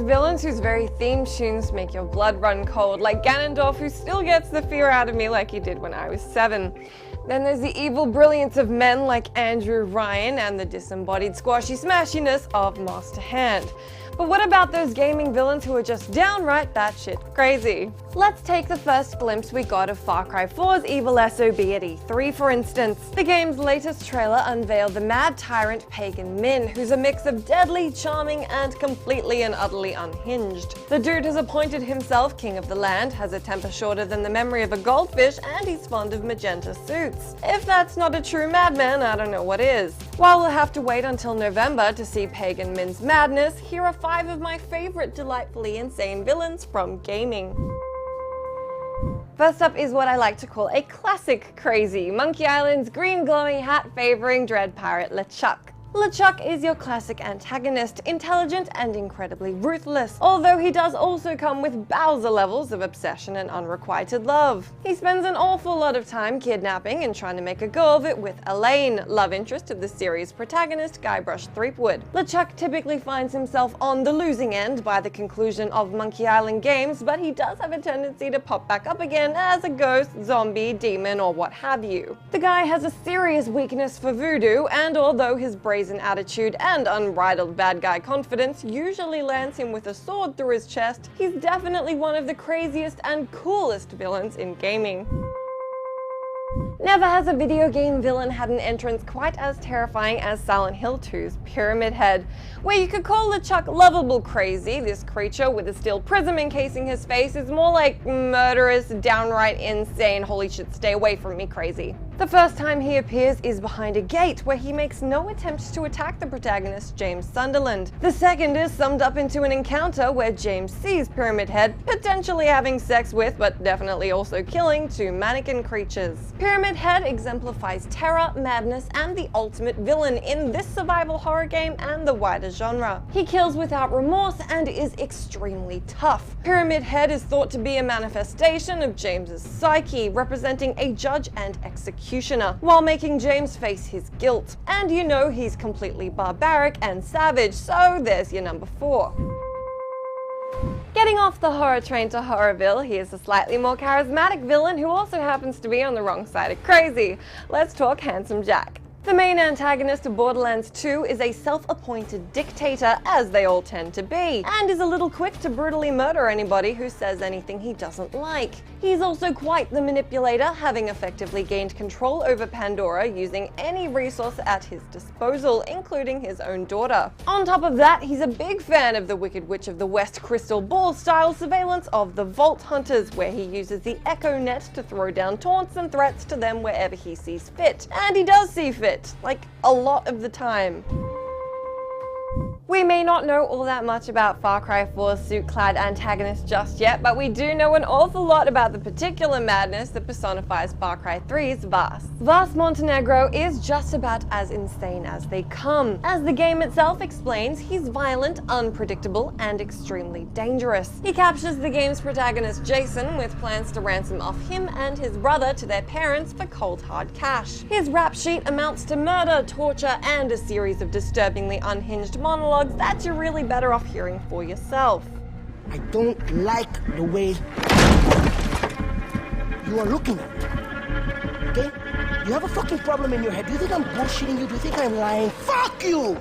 villains whose very theme tunes make your blood run cold, like Ganondorf, who still gets the fear out of me like he did when I was 7. Then there's the evil brilliance of men like Andrew Ryan and the disembodied squashy smashiness of Master Hand. But what about those gaming villains who are just downright batshit crazy? Let's take the first glimpse we got of Far Cry 4's evil SOB at E3, for instance. The game's latest trailer unveiled the mad tyrant Pagan Min, who's a mix of deadly, charming, and completely and utterly unhinged. The dude has appointed himself king of the land, has a temper shorter than the memory of a goldfish, and he's fond of magenta suits. If that's not a true madman, I don't know what is. While we'll have to wait until November to see Pagan Min's madness, here are 5 of my favorite delightfully insane villains from gaming. First up is what I like to call a classic crazy, Monkey Island's green glowing hat favoring dread pirate LeChuck. LeChuck is your classic antagonist, intelligent and incredibly ruthless, although he does also come with Bowser levels of obsession and unrequited love. He spends an awful lot of time kidnapping and trying to make a go of it with Elaine, love interest of the series' protagonist Guybrush Threepwood. LeChuck typically finds himself on the losing end by the conclusion of Monkey Island games, but he does have a tendency to pop back up again as a ghost, zombie, demon, or what have you. The guy has a serious weakness for voodoo, and although his brazen attitude and unbridled bad guy confidence usually lands him with a sword through his chest, he's definitely one of the craziest and coolest villains in gaming. Never has a video game villain had an entrance quite as terrifying as Silent Hill 2's Pyramid Head. Where you could call LeChuck lovable crazy, this creature with a steel prism encasing his face is more like murderous, downright insane, holy shit stay away from me crazy. The first time he appears is behind a gate, where he makes no attempts to attack the protagonist, James Sunderland. The second is summed up into an encounter where James sees Pyramid Head potentially having sex with, but definitely also killing, 2 mannequin creatures. Pyramid Head exemplifies terror, madness, and the ultimate villain in this survival horror game and the wider genre. He kills without remorse and is extremely tough. Pyramid Head is thought to be a manifestation of James's psyche, representing a judge and executioner, while making James face his guilt. And you know he's completely barbaric and savage, so there's your number 4. Getting off the horror train to Horrorville, here's a slightly more charismatic villain who also happens to be on the wrong side of crazy. Let's talk Handsome Jack. The main antagonist of Borderlands 2 is a self-appointed dictator, as they all tend to be, and is a little quick to brutally murder anybody who says anything he doesn't like. He's also quite the manipulator, having effectively gained control over Pandora using any resource at his disposal, including his own daughter. On top of that, he's a big fan of the Wicked Witch of the West crystal ball style surveillance of the Vault Hunters, where he uses the Echo Net to throw down taunts and threats to them wherever he sees fit. And he does see fit. Like, a lot of the time. We may not know all that much about Far Cry 4's suit-clad antagonist just yet, but we do know an awful lot about the particular madness that personifies Far Cry 3's Vaas. Vaas Montenegro is just about as insane as they come. As the game itself explains, he's violent, unpredictable, and extremely dangerous. He captures the game's protagonist Jason with plans to ransom off him and his brother to their parents for cold hard cash. His rap sheet amounts to murder, torture, and a series of disturbingly unhinged monologues that you're really better off hearing for yourself. I don't like the way you are looking at me, okay? You have a fucking problem in your head. Do you think I'm bullshitting you? Do you think I'm lying? Fuck you!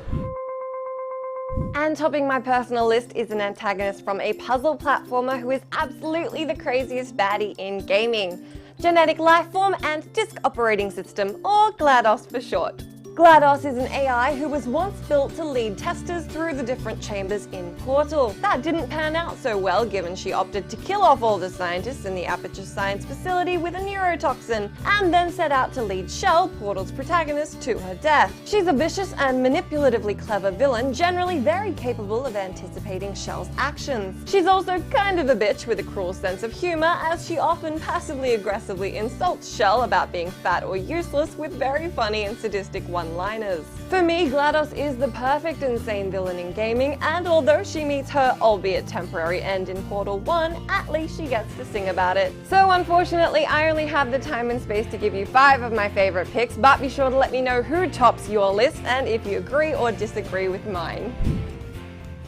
And topping my personal list is an antagonist from a puzzle platformer who is absolutely the craziest baddie in gaming. Genetic Lifeform and Disk Operating System, or GLaDOS for short. GLaDOS is an AI who was once built to lead testers through the different chambers in Portal. That didn't pan out so well, given she opted to kill off all the scientists in the Aperture Science facility with a neurotoxin, and then set out to lead Shell, Portal's protagonist, to her death. She's a vicious and manipulatively clever villain, generally very capable of anticipating Shell's actions. She's also kind of a bitch with a cruel sense of humor, as she often passively aggressively insults Shell about being fat or useless with very funny and sadistic one-liners. For me, GLaDOS is the perfect insane villain in gaming, and although she meets her, albeit temporary, end in Portal 1, at least she gets to sing about it. So unfortunately, I only have the time and space to give you 5 of my favorite picks, but be sure to let me know who tops your list and if you agree or disagree with mine.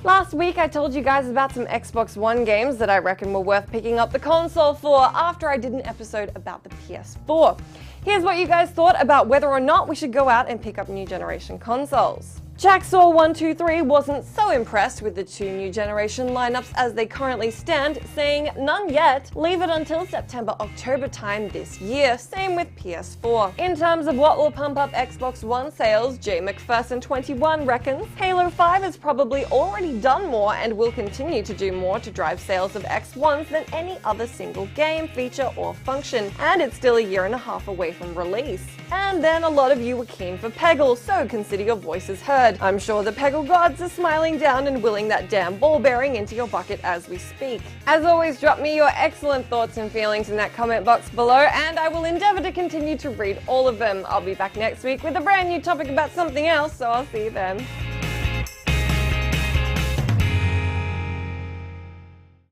Last week I told you guys about some Xbox One games that I reckon were worth picking up the console for after I did an episode about the PS4. Here's what you guys thought about whether or not we should go out and pick up new generation consoles. Jacksaw123 wasn't so impressed with the two new generation lineups as they currently stand, saying none yet, leave it until September-October time this year, same with PS4. In terms of what will pump up Xbox One sales, J McPherson21 reckons Halo 5 has probably already done more and will continue to do more to drive sales of X1s than any other single game, feature or function, and it's still a year and a half away from release. And then a lot of you were keen for Peggle, so consider your voices heard. I'm sure the Peggle gods are smiling down and willing that damn ball bearing into your bucket as we speak. As always, drop me your excellent thoughts and feelings in that comment box below, and I will endeavor to continue to read all of them. I'll be back next week with a brand new topic about something else, so I'll see you then.